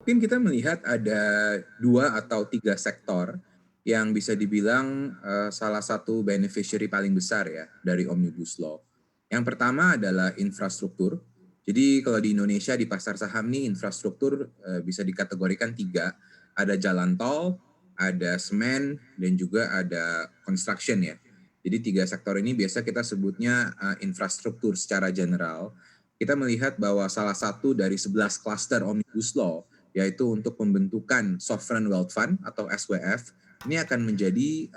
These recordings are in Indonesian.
Mungkin kita melihat ada 2 atau 3 sektor yang bisa dibilang, salah satu beneficiary paling besar ya dari Omnibus Law. Yang pertama adalah infrastruktur. Jadi kalau di Indonesia di pasar saham nih infrastruktur, bisa dikategorikan 3, ada jalan tol, ada semen, dan juga ada construction ya. Jadi 3 sektor ini biasa kita sebutnya, infrastruktur secara general. Kita melihat bahwa salah satu dari 11 klaster Omnibus Law yaitu untuk pembentukan Sovereign Wealth Fund atau SWF, ini akan menjadi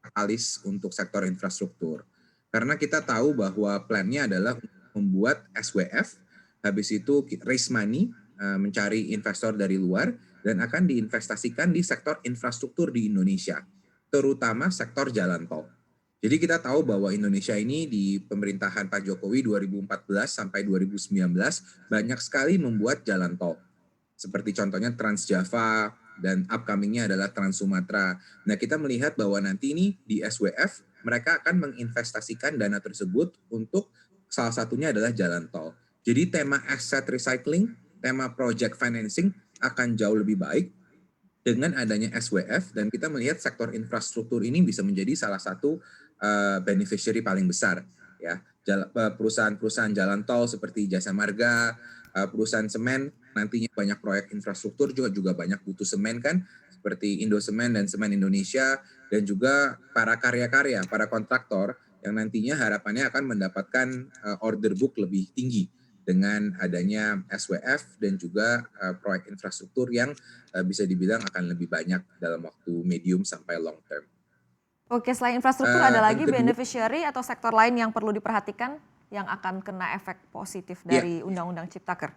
katalis untuk sektor infrastruktur. Karena kita tahu bahwa plannya adalah membuat SWF, habis itu raise money, mencari investor dari luar, dan akan diinvestasikan di sektor infrastruktur di Indonesia, terutama sektor jalan tol. Jadi kita tahu bahwa Indonesia ini di pemerintahan Pak Jokowi 2014 sampai 2019 banyak sekali membuat jalan tol seperti contohnya Trans Java dan upcoming-nya adalah Trans Sumatera. Nah, kita melihat bahwa nanti ini di SWF mereka akan menginvestasikan dana tersebut untuk salah satunya adalah jalan tol. Jadi tema asset recycling, tema project financing akan jauh lebih baik dengan adanya SWF dan kita melihat sektor infrastruktur ini bisa menjadi salah satu beneficiary paling besar ya. Perusahaan-perusahaan jalan tol seperti Jasa Marga, perusahaan semen nantinya banyak proyek infrastruktur juga banyak butuh semen kan seperti Indosemen dan Semen Indonesia dan juga para karya-karya, para kontraktor yang nantinya harapannya akan mendapatkan order book lebih tinggi dengan adanya SWF dan juga proyek infrastruktur yang bisa dibilang akan lebih banyak dalam waktu medium sampai long term. Oke, selain infrastruktur ada Yang lagi kedua, beneficiary atau sektor lain yang perlu diperhatikan yang akan kena efek positif ya. dari Undang-Undang Ciptaker?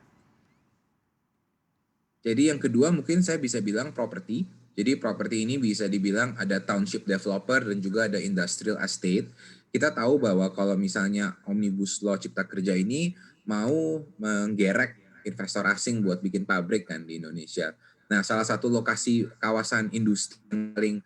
Jadi yang kedua mungkin saya bisa bilang properti. Jadi properti ini bisa dibilang ada township developer dan juga ada industrial estate. Kita tahu bahwa kalau misalnya Omnibus Law Cipta Kerja ini mau menggerek investor asing buat bikin pabrik kan di Indonesia. Nah, salah satu lokasi kawasan industri yang paling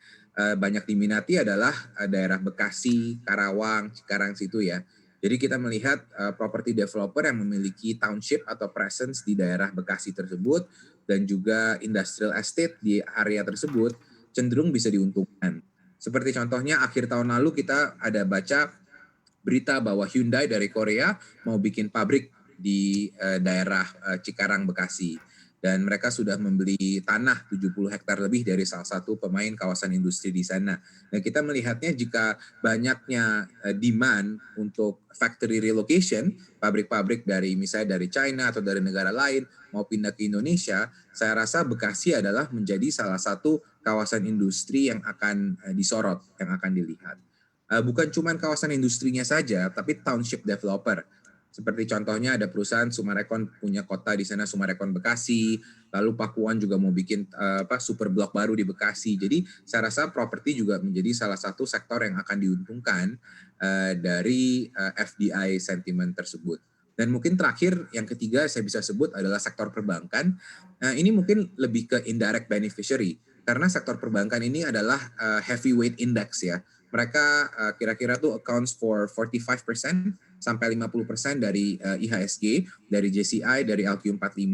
banyak diminati adalah daerah Bekasi, Karawang, Cikarang situ ya. Jadi kita melihat property developer yang memiliki township atau presence di daerah Bekasi tersebut dan juga industrial estate di area tersebut cenderung bisa diuntungkan. Seperti contohnya akhir tahun lalu kita ada baca berita bahwa Hyundai dari Korea mau bikin pabrik di daerah Cikarang, Bekasi. Dan mereka sudah membeli tanah 70 hektar lebih dari salah satu pemain kawasan industri di sana. Nah, kita melihatnya jika banyaknya demand untuk factory relocation, pabrik-pabrik dari misalnya dari China atau dari negara lain mau pindah ke Indonesia, saya rasa Bekasi adalah menjadi salah satu kawasan industri yang akan disorot, yang akan dilihat. Bukan cuma kawasan industrinya saja, tapi township developer. Seperti contohnya ada perusahaan Sumarekon punya kota di sana, Sumarekon Bekasi, lalu Pakuan juga mau bikin super blok baru di Bekasi. Jadi saya rasa properti juga menjadi salah satu sektor yang akan diuntungkan dari FDI sentiment tersebut. Dan mungkin terakhir yang ketiga saya bisa sebut adalah sektor perbankan. Ini mungkin lebih ke indirect beneficiary karena sektor perbankan ini adalah heavyweight index ya. Mereka kira-kira tuh accounts for 45% sampai 50% dari IHSG, dari JCI, dari LQ45,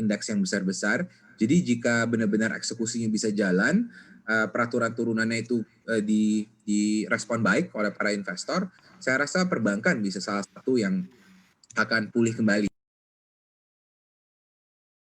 indeks yang besar-besar. Jadi jika benar-benar eksekusinya bisa jalan, peraturan turunannya itu direspon baik oleh para investor, saya rasa perbankan bisa salah satu yang akan pulih kembali.